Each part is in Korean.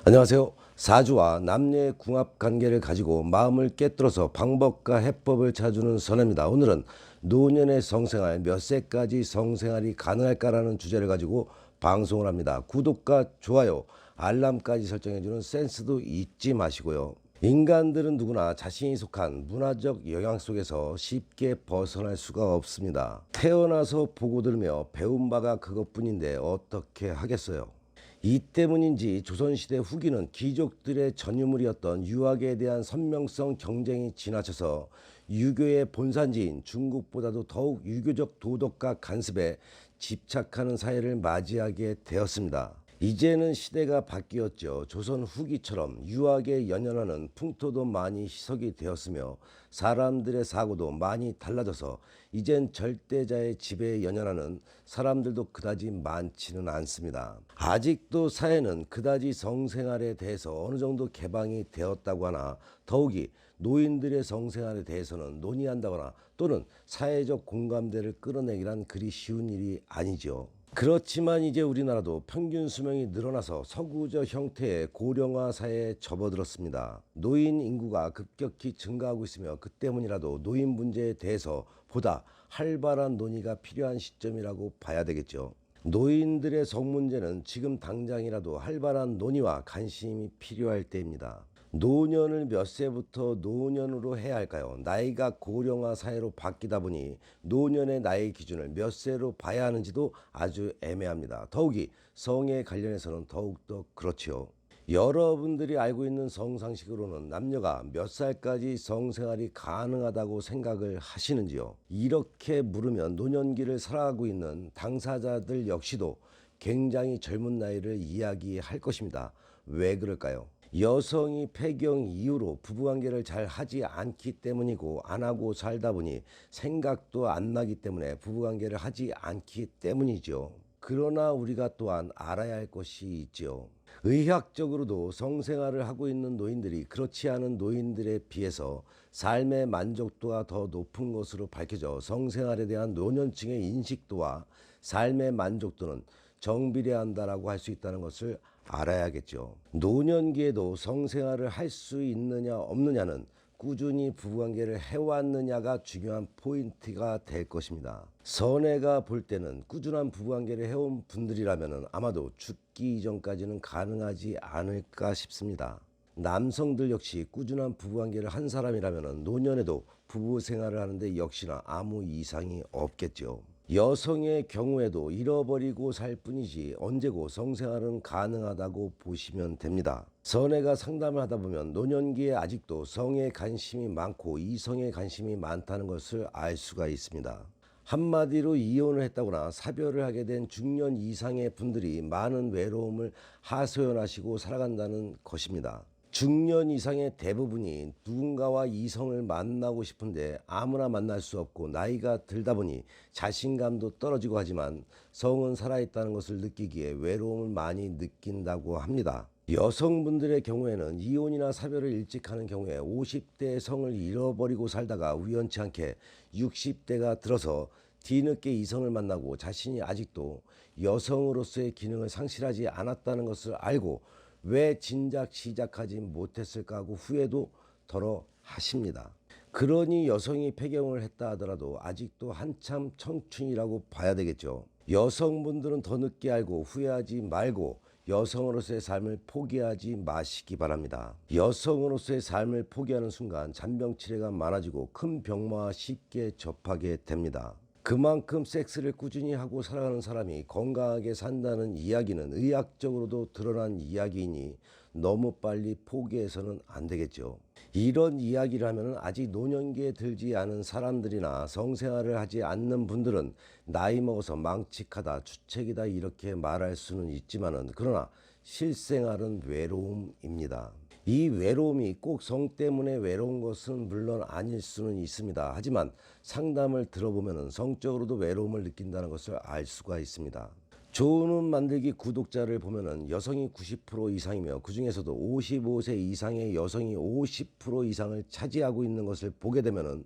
안녕하세요. 사주와 남녀의 궁합 관계를 가지고 마음을 꿰뚫어서 방법과 해법을 찾아주는 선혜입니다. 오늘은 노년의 성생활, 몇 세까지 성생활이 가능할까라는 주제를 가지고 방송을 합니다. 구독과 좋아요, 알람까지 설정해주는 센스도 잊지 마시고요. 인간들은 누구나 자신이 속한 문화적 영향 속에서 쉽게 벗어날 수가 없습니다. 태어나서 보고 들으며 배운 바가 그것뿐인데 어떻게 하겠어요. 이 때문인지 조선시대 후기는 귀족들의 전유물이었던 유학에 대한 선명성 경쟁이 지나쳐서 유교의 본산지인 중국보다도 더욱 유교적 도덕과 간습에 집착하는 사회를 맞이하게 되었습니다. 이제는 시대가 바뀌었죠. 조선 후기처럼 유학에 연연하는 풍토도 많이 희석이 되었으며 사람들의 사고도 많이 달라져서 이젠 절대자의 지배에 연연하는 사람들도 그다지 많지는 않습니다. 아직도 사회는 그다지 성생활에 대해서 어느 정도 개방이 되었다고 하나 더욱이 노인들의 성생활에 대해서는 논의한다거나 또는 사회적 공감대를 끌어내기란 그리 쉬운 일이 아니죠. 그렇지만 이제 우리나라도 평균 수명이 늘어나서 서구적 형태의 고령화 사회에 접어들었습니다. 노인 인구가 급격히 증가하고 있으며 그 때문이라도 노인 문제에 대해서 보다 활발한 논의가 필요한 시점이라고 봐야 되겠죠. 노인들의 성 문제는 지금 당장이라도 활발한 논의와 관심이 필요할 때입니다. 노년을 몇 세부터 노년으로 해야 할까요? 나이가 고령화 사회로 바뀌다 보니 노년의 나이 기준을 몇 세로 봐야 하는지도 아주 애매합니다. 더욱이 성에 관련해서는 더욱더 그렇지요. 여러분들이 알고 있는 성상식으로는 남녀가 몇 살까지 성생활이 가능하다고 생각을 하시는지요? 이렇게 물으면 노년기를 살아가고 있는 당사자들 역시도 굉장히 젊은 나이를 이야기할 것입니다. 왜 그럴까요? 여성이 폐경 이후로 부부관계를 잘 하지 않기 때문이고 안 하고 살다 보니 생각도 안 나기 때문에 부부관계를 하지 않기 때문이죠. 그러나 우리가 또한 알아야 할 것이 있죠. 의학적으로도 성생활을 하고 있는 노인들이 그렇지 않은 노인들에 비해서 삶의 만족도가 더 높은 것으로 밝혀져 성생활에 대한 노년층의 인식도와 삶의 만족도는 정비례한다라고 할 수 있다는 것을 알아야겠죠. 노년기에도 성생활을 할 수 있느냐 없느냐는 꾸준히 부부관계를 해왔느냐가 중요한 포인트가 될 것입니다. 선혜가 볼 때는 꾸준한 부부관계를 해온 분들이라면 아마도 죽기 이전까지는 가능하지 않을까 싶습니다. 남성들 역시 꾸준한 부부관계를 한 사람이라면 노년에도 부부 생활을 하는데 역시나 아무 이상이 없겠죠. 여성의 경우에도 잃어버리고 살 뿐이지 언제고 성생활은 가능하다고 보시면 됩니다. 선혜가 상담을 하다 보면 노년기에 아직도 성에 관심이 많고 이성에 관심이 많다는 것을 알 수가 있습니다. 한마디로 이혼을 했다거나 사별을 하게 된 중년 이상의 분들이 많은 외로움을 하소연하시고 살아간다는 것입니다. 중년 이상의 대부분이 누군가와 이성을 만나고 싶은데 아무나 만날 수 없고 나이가 들다 보니 자신감도 떨어지고 하지만 성은 살아있다는 것을 느끼기에 외로움을 많이 느낀다고 합니다. 여성분들의 경우에는 이혼이나 사별을 일찍 하는 경우에 50대의 성을 잃어버리고 살다가 우연치 않게 60대가 들어서 뒤늦게 이성을 만나고 자신이 아직도 여성으로서의 기능을 상실하지 않았다는 것을 알고 왜 진작 시작하지 못했을까 하고 후회도 덜어 하십니다. 그러니 여성이 폐경을 했다 하더라도 아직도 한참 청춘이라고 봐야 되겠죠. 여성분들은 더 늦게 알고 후회하지 말고 여성으로서의 삶을 포기하지 마시기 바랍니다. 여성으로서의 삶을 포기하는 순간 잔병치레가 많아지고 큰 병마와 쉽게 접하게 됩니다. 그만큼 섹스를 꾸준히 하고 살아가는 사람이 건강하게 산다는 이야기는 의학적으로도 드러난 이야기이니 너무 빨리 포기해서는 안 되겠죠. 이런 이야기를 하면 아직 노년기에 들지 않은 사람들이나 성생활을 하지 않는 분들은 나이 먹어서 망측하다, 주책이다 이렇게 말할 수는 있지만은 그러나 실생활은 외로움입니다. 이 외로움이 꼭 성 때문에 외로운 것은 물론 아닐 수는 있습니다. 하지만 상담을 들어보면 성적으로도 외로움을 느낀다는 것을 알 수가 있습니다. 좋은 만들기 구독자를 보면 여성이 90% 이상이며 그 중에서도 55세 이상의 여성이 50% 이상을 차지하고 있는 것을 보게 되면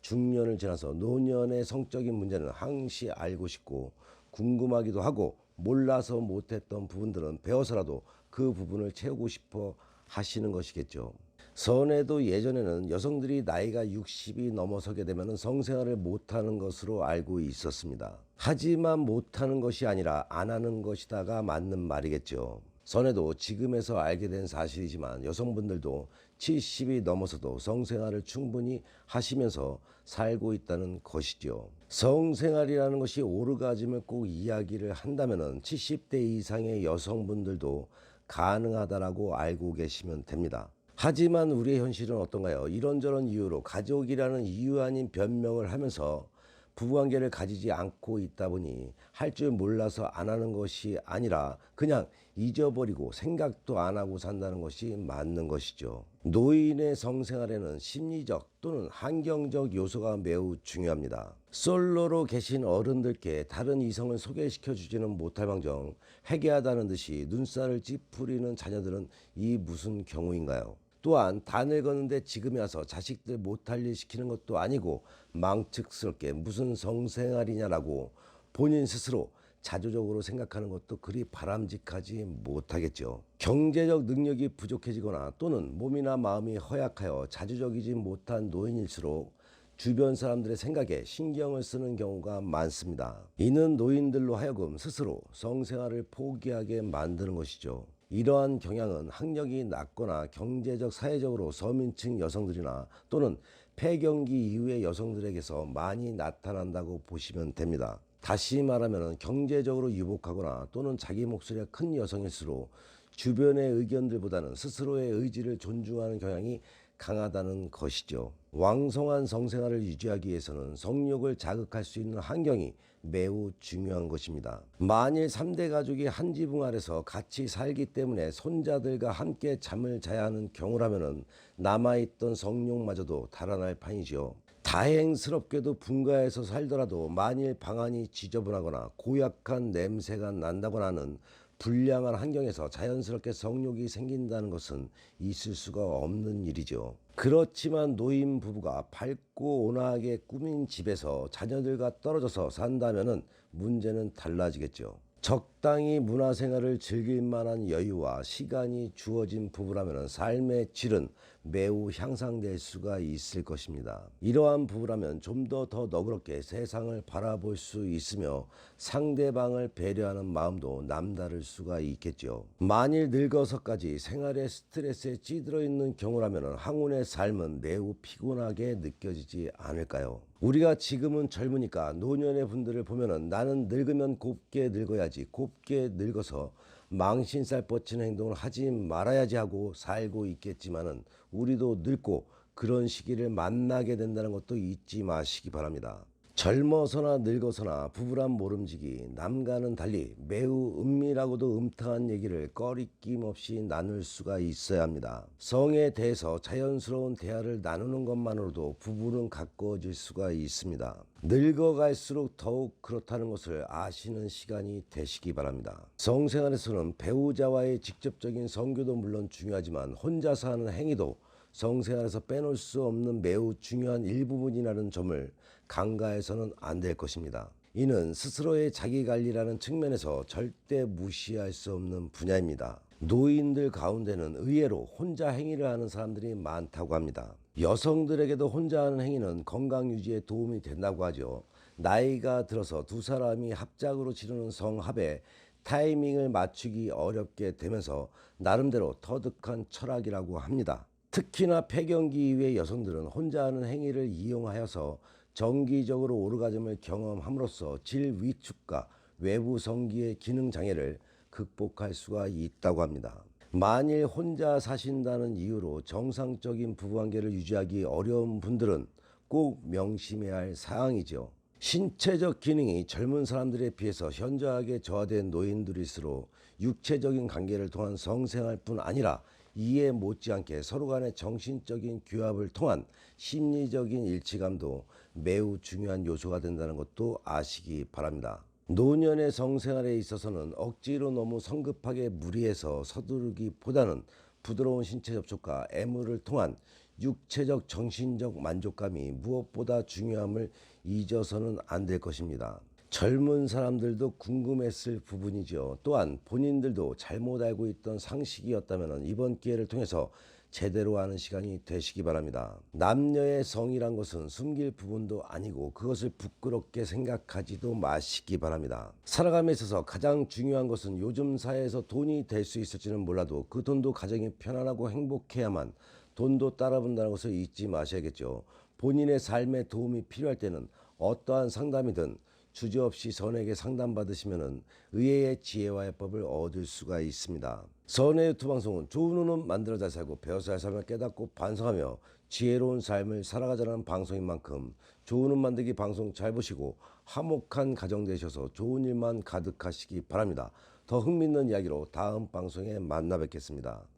중년을 지나서 노년의 성적인 문제는 항시 알고 싶고 궁금하기도 하고 몰라서 못했던 부분들은 배워서라도 그 부분을 채우고 싶어 하시는 것이겠죠. 선에도 예전에는 여성들이 나이가 60이 넘어서게 되면 성생활을 못하는 것으로 알고 있었습니다. 하지만 못하는 것이 아니라 안 하는 것이다가 맞는 말이겠죠. 선에도 지금에서 알게 된 사실이지만 여성분들도 70이 넘어서도 성생활을 충분히 하시면서 살고 있다는 것이죠. 성생활이라는 것이 오르가즘을 꼭 이야기를 한다면 70대 이상의 여성분들도 가능하다라고 알고 계시면 됩니다. 하지만 우리의 현실은 어떤가요? 이런저런 이유로 가족이라는 이유 아닌 변명을 하면서 부부관계를 가지지 않고 있다 보니 할 줄 몰라서 안 하는 것이 아니라 그냥 잊어버리고 생각도 안 하고 산다는 것이 맞는 것이죠. 노인의 성생활에는 심리적 또는 환경적 요소가 매우 중요합니다. 솔로로 계신 어른들께 다른 이성을 소개시켜 주지는 못할 망정 회개하다는 듯이 눈살을 찌푸리는 자녀들은 이 무슨 경우인가요? 또한 다 늙었는데 지금에 와서 자식들 못할 일 시키는 것도 아니고 망측스럽게 무슨 성생활이냐라고 본인 스스로 자조적으로 생각하는 것도 그리 바람직하지 못하겠죠. 경제적 능력이 부족해지거나 또는 몸이나 마음이 허약하여 자주적이지 못한 노인일수록 주변 사람들의 생각에 신경을 쓰는 경우가 많습니다. 이는 노인들로 하여금 스스로 성생활을 포기하게 만드는 것이죠. 이러한 경향은 학력이 낮거나 경제적 사회적으로 서민층 여성들이나 또는 폐경기 이후의 여성들에게서 많이 나타난다고 보시면 됩니다. 다시 말하면 경제적으로 유복하거나 또는 자기 목소리가 큰 여성일수록 주변의 의견들보다는 스스로의 의지를 존중하는 경향이 강하다는 것이죠. 왕성한 성생활을 유지하기 위해서는 성욕을 자극할 수 있는 환경이 매우 중요한 것입니다. 만일 3대 가족이 한 지붕 아래서 같이 살기 때문에 손자들과 함께 잠을 자야 하는 경우라면 남아있던 성욕마저도 달아날 판이지요. 다행스럽게도 분가해서 살더라도 만일 방안이 지저분하거나 고약한 냄새가 난다거나 하는 불량한 환경에서 자연스럽게 성욕이 생긴다는 것은 있을 수가 없는 일이죠. 그렇지만 노인 부부가 밝고 온화하게 꾸민 집에서 자녀들과 떨어져서 산다면 문제는 달라지겠죠. 적당히 문화생활을 즐길 만한 여유와 시간이 주어진 부부라면 삶의 질은 매우 향상될 수가 있을 것입니다. 이러한 부부라면 좀 더 너그럽게 세상을 바라볼 수 있으며 상대방을 배려하는 마음도 남다를 수가 있겠죠. 만일 늙어서까지 생활의 스트레스에 찌들어 있는 경우라면 항운의 삶은 매우 피곤하게 느껴지지 않을까요? 우리가 지금은 젊으니까 노년의 분들을 보면은 나는 늙으면 곱게 늙어야지, 곱게 늙어서 망신살 뻗치는 행동을 하지 말아야지 하고 살고 있겠지만은 우리도 늙고 그런 시기를 만나게 된다는 것도 잊지 마시기 바랍니다. 젊어서나 늙어서나 부부란 모름지기 남과는 달리 매우 은밀하고도 음탕한 얘기를 꺼리낌 없이 나눌 수가 있어야 합니다. 성에 대해서 자연스러운 대화를 나누는 것만으로도 부부는 가까워질 수가 있습니다. 늙어갈수록 더욱 그렇다는 것을 아시는 시간이 되시기 바랍니다. 성생활에서는 배우자와의 직접적인 성교도 물론 중요하지만 혼자서 하는 행위도 성생활에서 빼놓을 수 없는 매우 중요한 일부분이라는 점을 간과해서는 안 될 것입니다. 이는 스스로의 자기관리라는 측면에서 절대 무시할 수 없는 분야입니다. 노인들 가운데는 의외로 혼자 행위를 하는 사람들이 많다고 합니다. 여성들에게도 혼자 하는 행위는 건강 유지에 도움이 된다고 하죠. 나이가 들어서 두 사람이 합작으로 치르는 성합에 타이밍을 맞추기 어렵게 되면서 나름대로 터득한 철학이라고 합니다. 특히나 폐경기 이후의 여성들은 혼자 하는 행위를 이용하여서 정기적으로 오르가즘을 경험함으로써 질 위축과 외부 성기의 기능 장애를 극복할 수가 있다고 합니다. 만일 혼자 사신다는 이유로 정상적인 부부관계를 유지하기 어려운 분들은 꼭 명심해야 할 사항이죠. 신체적 기능이 젊은 사람들에 비해서 현저하게 저하된 노인들일수록 육체적인 관계를 통한 성생활뿐 아니라 이에 못지않게 서로 간의 정신적인 규합을 통한 심리적인 일치감도 매우 중요한 요소가 된다는 것도 아시기 바랍니다. 노년의 성생활에 있어서는 억지로 너무 성급하게 무리해서 서두르기보다는 부드러운 신체 접촉과 애무를 통한 육체적 정신적 만족감이 무엇보다 중요함을 잊어서는 안 될 것입니다. 젊은 사람들도 궁금했을 부분이죠. 또한 본인들도 잘못 알고 있던 상식이었다면 이번 기회를 통해서 제대로 아는 시간이 되시기 바랍니다. 남녀의 성이란 것은 숨길 부분도 아니고 그것을 부끄럽게 생각하지도 마시기 바랍니다. 살아감에 있어서 가장 중요한 것은 요즘 사회에서 돈이 될 수 있을지는 몰라도 그 돈도 가정이 편안하고 행복해야만 돈도 따라본다는 것을 잊지 마셔야겠죠. 본인의 삶에 도움이 필요할 때는 어떠한 상담이든 주저없이 선에게 상담받으시면 의외의 지혜와 해법을 얻을 수가 있습니다. 선의 유튜브 방송은 좋은 운은 만들어 잘 살고 배워서 잘 살며 깨닫고 반성하며 지혜로운 삶을 살아가자는 방송인 만큼 좋은 운 만들기 방송 잘 보시고 화목한 가정 되셔서 좋은 일만 가득하시기 바랍니다. 더 흥미있는 이야기로 다음 방송에 만나 뵙겠습니다.